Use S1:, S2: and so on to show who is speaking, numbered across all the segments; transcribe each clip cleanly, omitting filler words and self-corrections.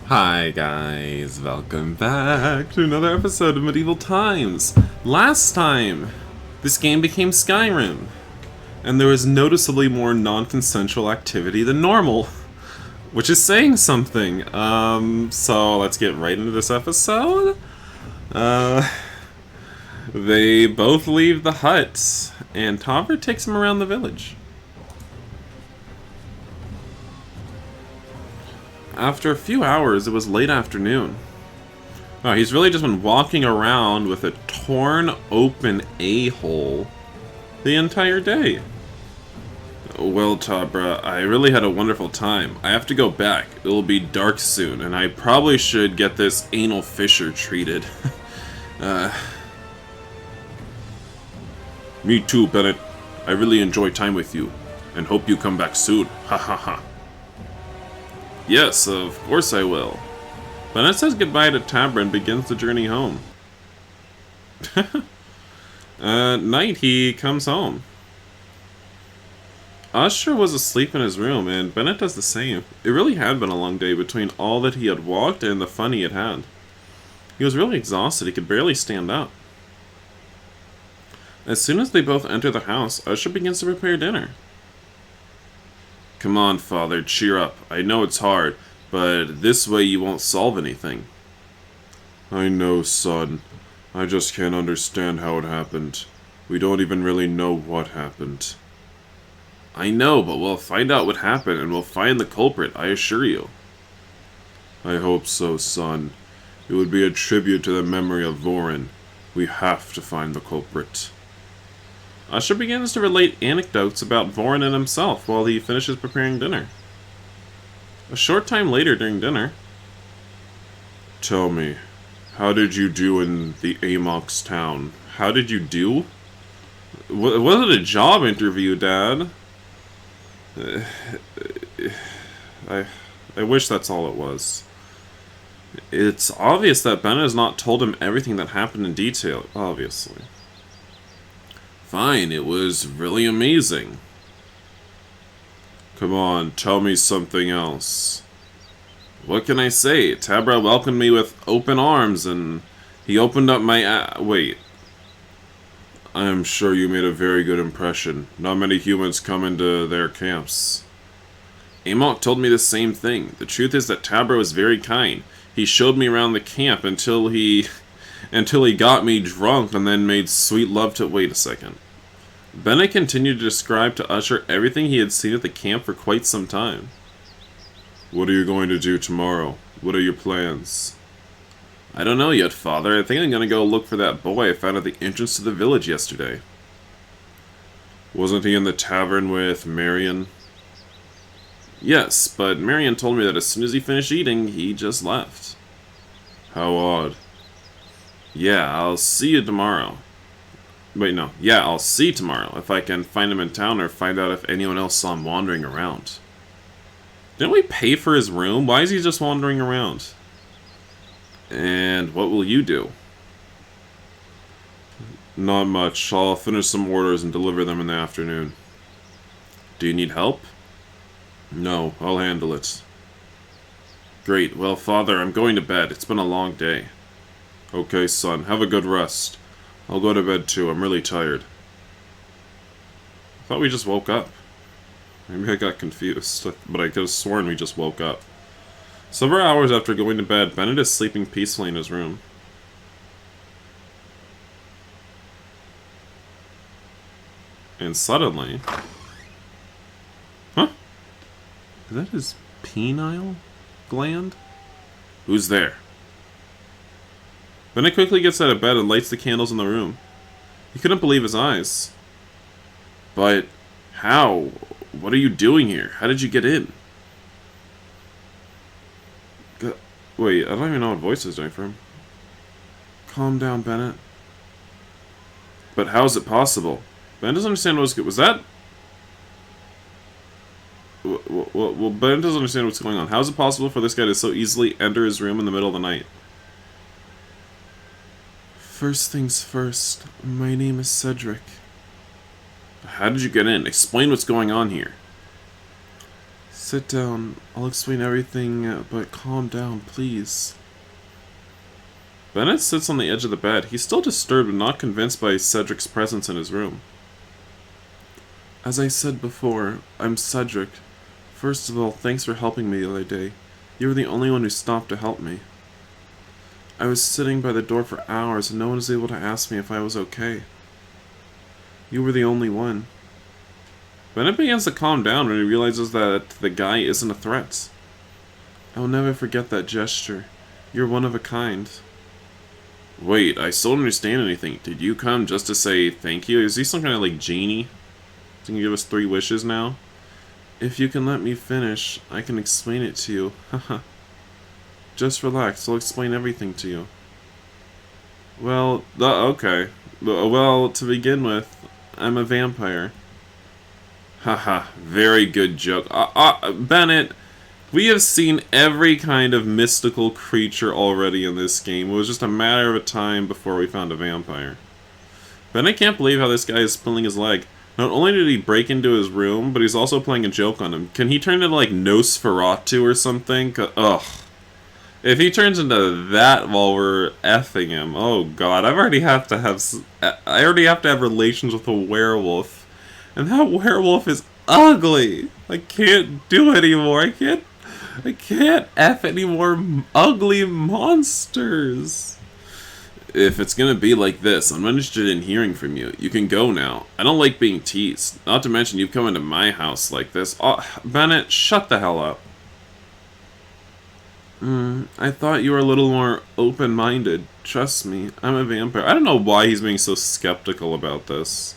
S1: Hi guys, welcome back to another episode of Medieval Times. Last time, this game became Skyrim, and there was noticeably more non-consensual activity than normal, which is saying something. So let's get right into this episode. They both leave the hut, and Topper takes them around the village. After a few hours, it was late afternoon. Oh, he's really just been walking around with a torn open a-hole the entire day. Well, Tabra, I really had a wonderful time. I have to go back. It'll be dark soon, and I probably should get this anal fissure treated. Me too, Bennett. I really enjoy time with you, and hope you come back soon. Ha ha ha. Yes, of course I will. Bennett says goodbye to Tabra and begins the journey home. At night, he comes home. Usher was asleep in his room, and Bennett does the same. It really had been a long day between all that he had walked and the fun he had had. He was really exhausted, he could barely stand up. As soon as they both enter the house, Usher begins to prepare dinner. Come on, Father, cheer up. I know it's hard, but this way you won't solve anything. I know, son. I just can't understand how it happened. We don't even really know what happened. I know, but we'll find out what happened and we'll find the culprit, I assure you. I hope so, son. It would be a tribute to the memory of Vorin. We have to find the culprit. Usher begins to relate anecdotes about Vorin and himself while he finishes preparing dinner. A short time later during dinner... Tell me, how did you do in the Amox town? How did you do? Was it a job interview, Dad? I wish that's all it was. It's obvious that Bennett has not told him everything that happened in detail, obviously. Fine, it was really amazing. Come on, tell me something else. What can I say? Tabra welcomed me with open arms, and he opened up my wait. I am sure you made a very good impression. Not many humans come into their camps. Amok told me the same thing. The truth is that Tabra was very kind. He showed me around the camp until he got me drunk and then made sweet love to... Wait a second. Bennett continued to describe to Usher everything he had seen at the camp for quite some time. What are you going to do tomorrow? What are your plans? I don't know yet, Father. I think I'm going to go look for that boy I found at the entrance to the village yesterday. Wasn't he in the tavern with Marion? Yes, but Marion told me that as soon as he finished eating, he just left. How odd. Yeah, I'll see you tomorrow. Wait, no. Yeah, I'll see tomorrow if I can find him in town or find out if anyone else saw him wandering around. Didn't we pay for his room? Why is he just wandering around? And what will you do? Not much. I'll finish some orders and deliver them in the afternoon. Do you need help? No, I'll handle it. Great. Well, Father, I'm going to bed. It's been a long day. Okay, son. Have a good rest. I'll go to bed too. I'm really tired. I thought we just woke up. Maybe I got confused, but I could have sworn we just woke up. Several hours after going to bed, Bennett is sleeping peacefully in his room. And suddenly... Huh? Is that his penile gland? Who's there? Bennett quickly gets out of bed and lights the candles in the room. He couldn't believe his eyes. But how? What are you doing here? How did you get in? Wait, I don't even know what voice is doing for him. Calm down, Bennett. But how is it possible? Bennett doesn't understand what's... Was that... Well, Bennett doesn't understand what's going on. How is it possible for this guy to so easily enter his room in the middle of the night? First things first, my name is Cedric. How did you get in? Explain what's going on here. Sit down. I'll explain everything, but calm down, please. Bennett sits on the edge of the bed. He's still disturbed and not convinced by Cedric's presence in his room. As I said before, I'm Cedric. First of all, thanks for helping me the other day. You were the only one who stopped to help me. I was sitting by the door for hours and no one was able to ask me if I was okay. You were the only one. Bennett begins to calm down when he realizes that the guy isn't a threat. I'll never forget that gesture. You're one of a kind. Wait, I still don't understand anything. Did you come just to say thank you? Is he some kind of like genie? Can you give us 3 wishes now? If you can let me finish, I can explain it to you. Haha. Just relax, I'll explain everything to you. Well, okay. Well, to begin with, I'm a vampire. Haha, very good joke. Bennett, we have seen every kind of mystical creature already in this game. It was just a matter of time before we found a vampire. Bennett can't believe how this guy is pulling his leg. Not only did he break into his room, but he's also playing a joke on him. Can he turn into like Nosferatu or something? Ugh. If he turns into that while we're effing him, oh god, I already have to have relations with a werewolf. And that werewolf is ugly. I can't do it anymore. I can't F any more ugly monsters. If it's gonna be like this, I'm interested in hearing from you. You can go now. I don't like being teased. Not to mention you've come into my house like this. Oh, Bennett, shut the hell up. I thought you were a little more open-minded. Trust me, I'm a vampire. I don't know why he's being so skeptical about this.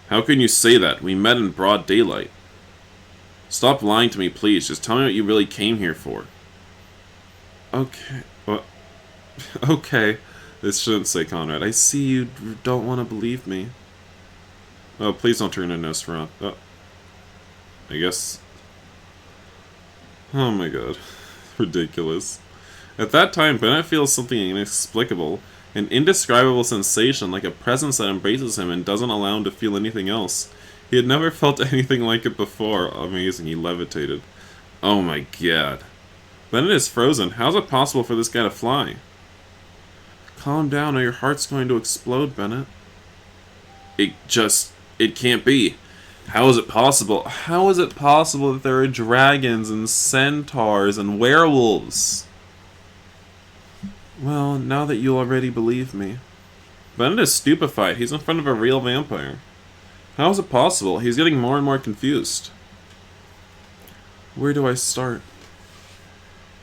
S1: How can you say that? We met in broad daylight. Stop lying to me, please. Just tell me what you really came here for. Okay. What? Okay. This shouldn't say Conrad. I see you don't want to believe me. Oh, please don't turn into Nosferatu. Oh. I guess... Oh my god. Ridiculous. At that time, Bennett feels something inexplicable, an indescribable sensation like a presence that embraces him and doesn't allow him to feel anything else. He had never felt anything like it before. Amazing, he levitated. Oh my god. Bennett is frozen. How's it possible for this guy to fly? Calm down or your heart's going to explode, Bennett. It can't be. How is it possible? How is it possible that there are dragons and centaurs and werewolves? Well, now that you already believe me. Bennett is stupefied. He's in front of a real vampire. How is it possible? He's getting more and more confused. Where do I start?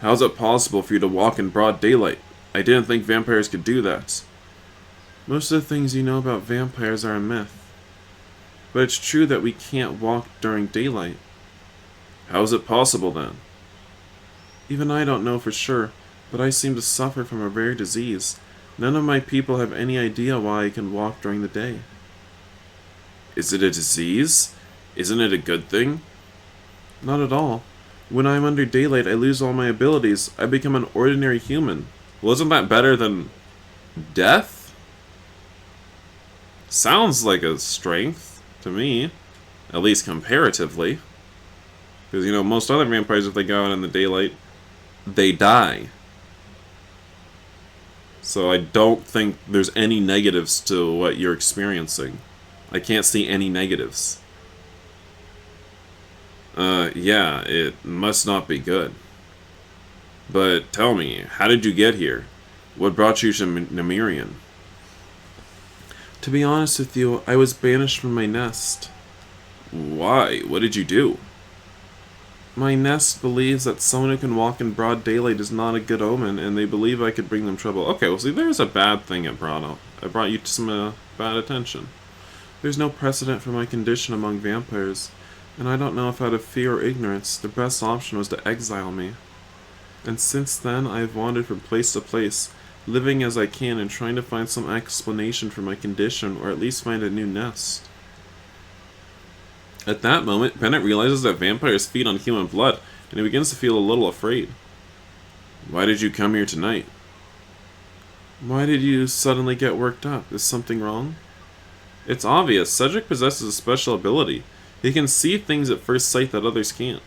S1: How is it possible for you to walk in broad daylight? I didn't think vampires could do that. Most of the things you know about vampires are a myth. But it's true that we can't walk during daylight. How is it possible then? Even I don't know for sure, but I seem to suffer from a rare disease. None of my people have any idea why I can walk during the day. Is it a disease? Isn't it a good thing? Not at all. When I'm under daylight, I lose all my abilities. I become an ordinary human. Well, isn't that better than death? Sounds like a strength. To me, at least comparatively. Because, you know, most other vampires, if they go out in the daylight, they die. So I don't think there's any negatives to what you're experiencing. I can't see any negatives. Yeah, it must not be good. But tell me, how did you get here? What brought you to Nemirian? To be honest with you, I was banished from my nest. Why? What did you do? My nest believes that someone who can walk in broad daylight is not a good omen, and they believe I could bring them trouble. Okay, well see, there's a bad thing it brought up. I brought you to some bad attention. There's no precedent for my condition among vampires, and I don't know if out of fear or ignorance, the best option was to exile me. And since then, I have wandered from place to place, living as I can and trying to find some explanation for my condition, or at least find a new nest. At that moment, Bennett realizes that vampires feed on human blood, and he begins to feel a little afraid. Why did you come here tonight? Why did you suddenly get worked up? Is something wrong? It's obvious. Cedric possesses a special ability. He can see things at first sight that others can't.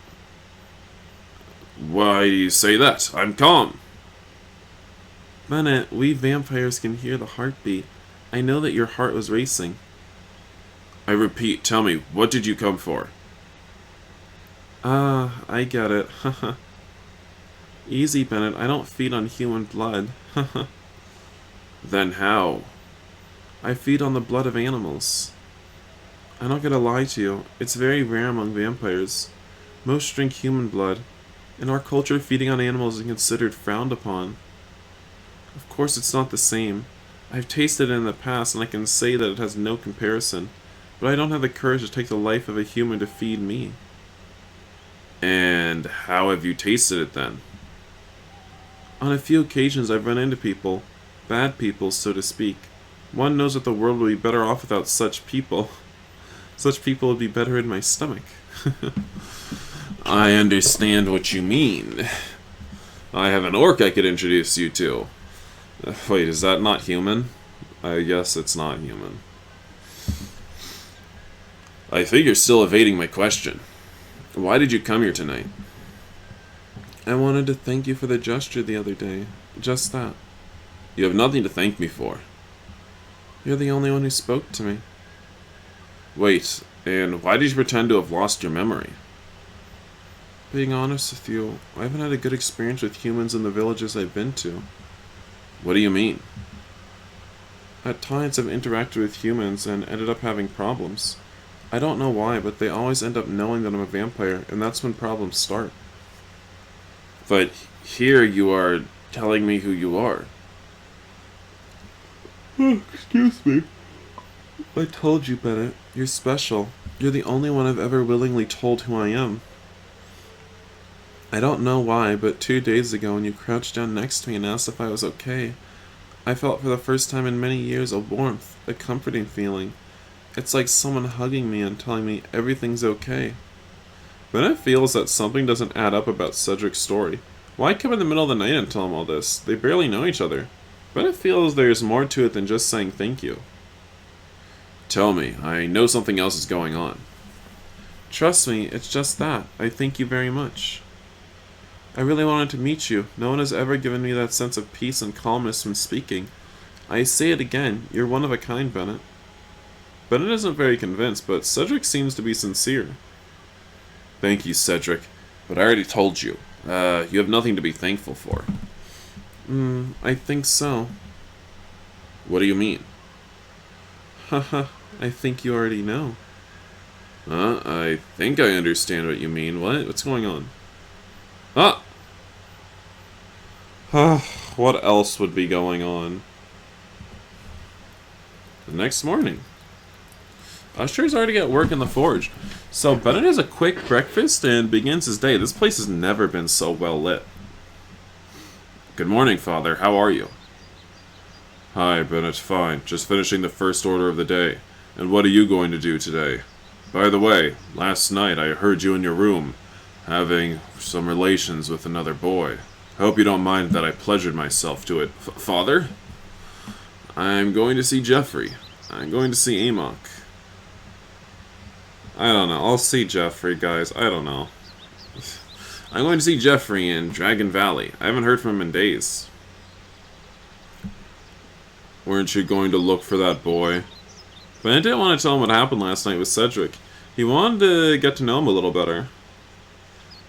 S1: Why do you say that? I'm calm.
S2: Bennett, we vampires can hear the heartbeat. I know that your heart was racing.
S1: I repeat, tell me, what did you come for?
S2: Ah, I get it. Haha. Easy, Bennett. I don't feed on human blood. Haha.
S1: Then how?
S2: I feed on the blood of animals. I'm not gonna lie to you. It's very rare among vampires. Most drink human blood. In our culture, feeding on animals is considered frowned upon. Of course, it's not the same. I've tasted it in the past, and I can say that it has no comparison. But I don't have the courage to take the life of a human to feed me.
S1: And how have you tasted it then?
S2: On a few occasions, I've run into people. Bad people, so to speak. One knows that the world would be better off without such people. Such people would be better in my stomach.
S1: I understand what you mean. I have an orc I could introduce you to. Wait, is that not human? I guess it's not human. I think you're still evading my question. Why did you come here tonight?
S2: I wanted to thank you for the gesture the other day. Just that.
S1: You have nothing to thank me for.
S2: You're the only one who spoke to me.
S1: Wait, and why did you pretend to have lost your memory?
S2: Being honest with you, I haven't had a good experience with humans in the villages I've been to.
S1: What do you mean?
S2: At times I've interacted with humans and ended up having problems. I don't know why, but they always end up knowing that I'm a vampire, and that's when problems start.
S1: But here you are telling me who you are.
S2: Oh, excuse me. I told you, Bennett. You're special. You're the only one I've ever willingly told who I am. I don't know why, but 2 days ago when you crouched down next to me and asked if I was okay, I felt for the first time in many years a warmth, a comforting feeling. It's like someone hugging me and telling me everything's okay.
S1: Bennett feels that something doesn't add up about Cedric's story. Why come in the middle of the night and tell him all this? They barely know each other. Bennett feels there's more to it than just saying thank you. Tell me, I know something else is going on.
S2: Trust me, it's just that. I thank you very much. I really wanted to meet you. No one has ever given me that sense of peace and calmness from speaking. I say it again, you're one of a kind, Bennett.
S1: Bennett isn't very convinced, but Cedric seems to be sincere. Thank you, Cedric, but I already told you. You have nothing to be thankful for.
S2: I think so.
S1: What do you mean?
S2: Haha, I think you already know.
S1: I think I understand what you mean. What? What's going on? Ah! What else would be going on? The next morning. Usher's already at work in the forge. So Bennett has a quick breakfast and begins his day. This place has never been so well lit. Good morning, Father. How are you? Hi, Bennett. Fine. Just finishing the first order of the day. And what are you going to do today? By the way, last night I heard you in your room, having some relations with another boy. I hope you don't mind that I pleasured myself to it. Father? I'm going to see Jeffrey. I'm going to see Amok. I don't know. I'll see Jeffrey, guys. I don't know. I'm going to see Jeffrey in Dragon Valley. I haven't heard from him in days. Weren't you going to look for that boy? But I didn't want to tell him what happened last night with Cedric. He wanted to get to know him a little better.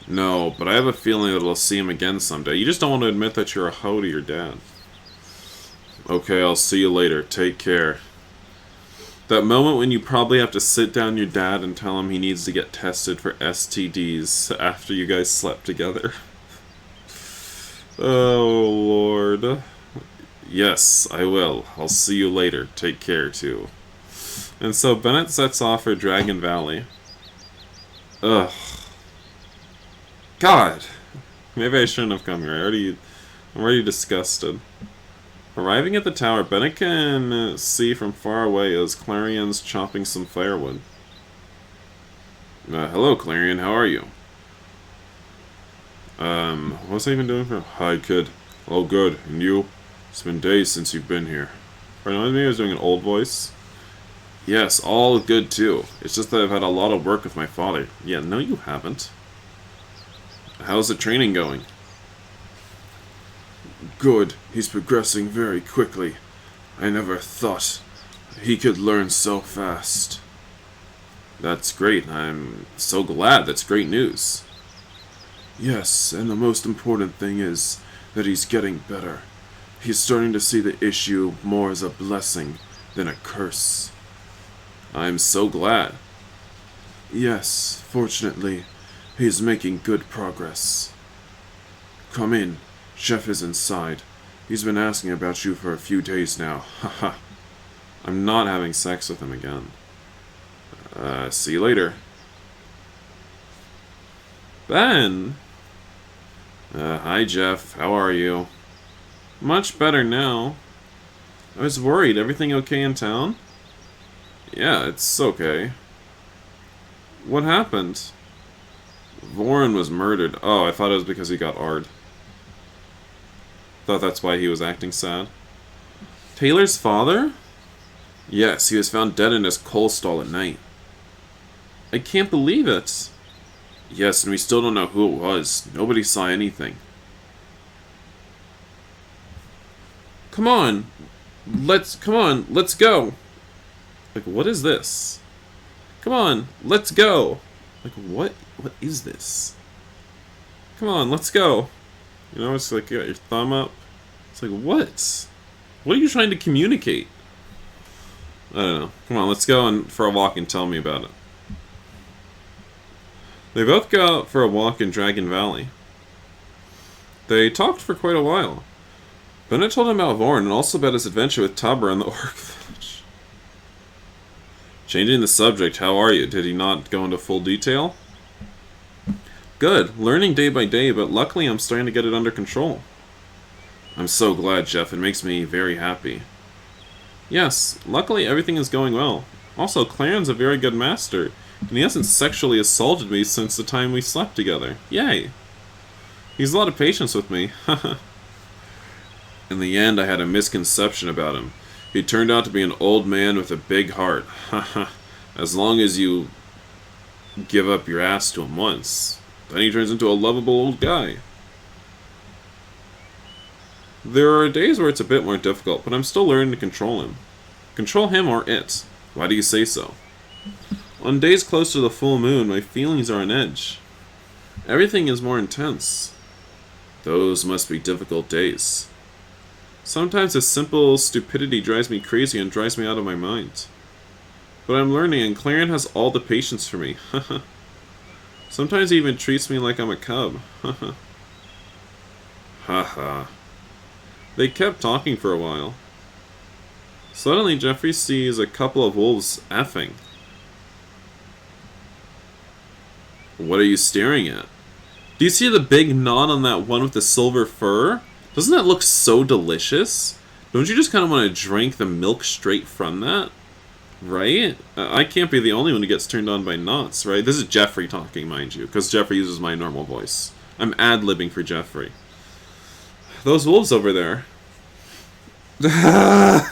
S1: No, but I have a feeling that I'll see him again someday. You just don't want to admit that you're a hoe to your dad. Okay, I'll see you later. Take care. That moment when you probably have to sit down your dad and tell him he needs to get tested for STDs after you guys slept together. Oh, Lord. Yes, I will. I'll see you later. Take care, too. And so Bennett sets off for Dragon Valley. Ugh. God! Maybe I shouldn't have come here. I'm already disgusted. Arriving at the tower, Bennett can see from far away as Clarion's chopping some firewood. Hello, Clarion. How are you? What's I even doing for? Hi, kid. Oh, good. And you? It's been days since you've been here. Or no, maybe I was doing an old voice. Yes, all good too. It's just that I've had a lot of work with my father. Yeah, no you haven't. How's the training going? Good. He's progressing very quickly. I never thought he could learn so fast. That's great. I'm so glad. That's great news. Yes, and the most important thing is that he's getting better. He's starting to see the issue more as a blessing than a curse. I'm so glad. Yes, fortunately, he's making good progress. Come in. Chef is inside. He's been asking about you for a few days now. Haha. I'm not having sex with him again. See you later. Ben! Hi Jeff, how are you? Much better now. I was worried. Everything okay in town? Yeah, it's okay. What happened? Warren was murdered. Oh, I thought it was because he got Ard. Thought that's why he was acting sad. Taylor's father? Yes, he was found dead in his coal stall at night. I can't believe it. Yes, and we still don't know who it was. Nobody saw anything. Come on, let's go. Like, what is this? Come on, let's go. Like, what is this? Come on, let's go. You know, it's like you got your thumb up. It's like, what? What are you trying to communicate? I don't know. Come on, let's go for a walk and tell me about it. They both go out for a walk in Dragon Valley. They talked for quite a while. Bennett told him about Vorn and also about his adventure with Tabra in the Orc Village. Changing the subject, how are you? Did he not go into full detail? Good. Learning day by day, but luckily I'm starting to get it under control. I'm so glad, Jeff. It makes me very happy. Yes, luckily everything is going well. Also, Claren's a very good master, and he hasn't sexually assaulted me since the time we slept together. Yay! He's a lot of patience with me. In the end, I had a misconception about him. He turned out to be an old man with a big heart. As long as you give up your ass to him once, then he turns into a lovable old guy. There are days where it's a bit more difficult, but I'm still learning to control him. Control him or it. Why do you say so? On days close to the full moon, my feelings are on edge. Everything is more intense. Those must be difficult days. Sometimes a simple stupidity drives me crazy and drives me out of my mind. But I'm learning, and Claren has all the patience for me. Sometimes he even treats me like I'm a cub. Haha. They kept talking for a while. Suddenly, Jeffrey sees a couple of wolves effing. What are you staring at? Do you see the big knot on that one with the silver fur? Doesn't that look so delicious? Don't you just kind of want to drink the milk straight from that? Right? I can't be the only one who gets turned on by knots, right? This is Jeffrey talking, mind you, because Jeffrey uses my normal voice. I'm ad-libbing for Jeffrey. Those wolves over there. Oh,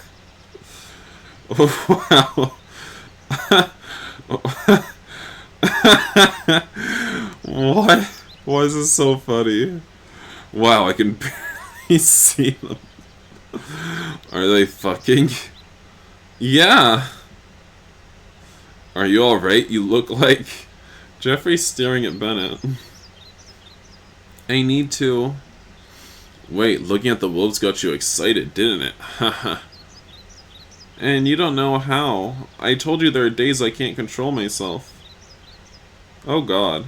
S1: wow. What? Why is this so funny? Wow, I can barely see them. Are they fucking? Yeah. Are you alright? You look like... Jeffrey's staring at Bennett. I need to... Wait, looking at the wolves got you excited, didn't it? Haha. And you don't know how. I told you there are days I can't control myself. Oh god.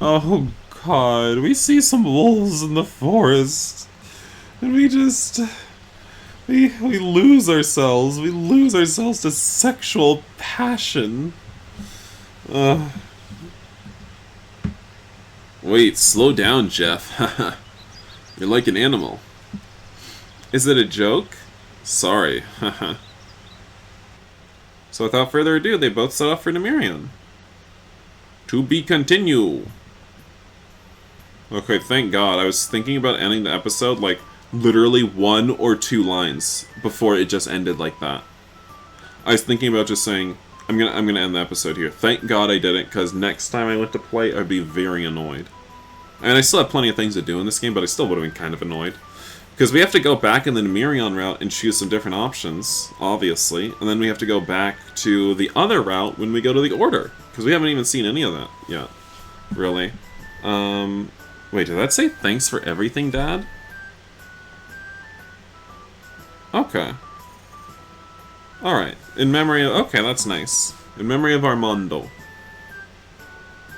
S1: Oh god, we see some wolves in the forest. And we just... We lose ourselves. We lose ourselves to sexual passion. Wait, slow down, Jeff. You're like an animal. Is it a joke? Sorry. So without further ado, they both set off for Nemirion. To be continued. Okay, thank God. I was thinking about ending the episode like literally 1 or 2 lines before it just ended like that. I was thinking about just saying, I'm gonna end the episode here. Thank God I didn't, because next time I went to play, I'd be very annoyed. And I still have plenty of things to do in this game, but I still would have been kind of annoyed. Because we have to go back in the Nemirion route and choose some different options, obviously. And then we have to go back to the other route when we go to the Order. Because we haven't even seen any of that yet, really. Wait, did that say thanks for everything, Dad? Okay. Alright. In memory of... Okay, that's nice. In memory of Armando.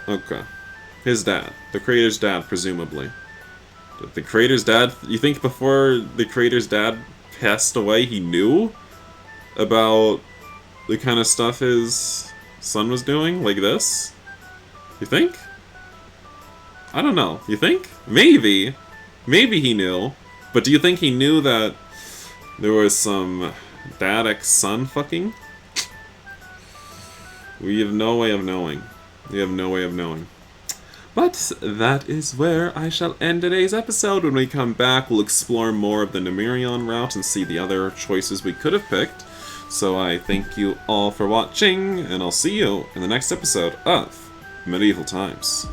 S1: Okay. His dad. The creator's dad, presumably. The creator's dad... You think before the creator's dad passed away, he knew about the kind of stuff his son was doing? Like this? You think? I don't know. You think? Maybe. Maybe he knew. But do you think he knew that there was some dad-ex-son fucking? We have no way of knowing. We have no way of knowing. But that is where I shall end today's episode. When we come back, we'll explore more of the Nemirion route and see the other choices we could have picked. So I thank you all for watching, and I'll see you in the next episode of Medieval Times.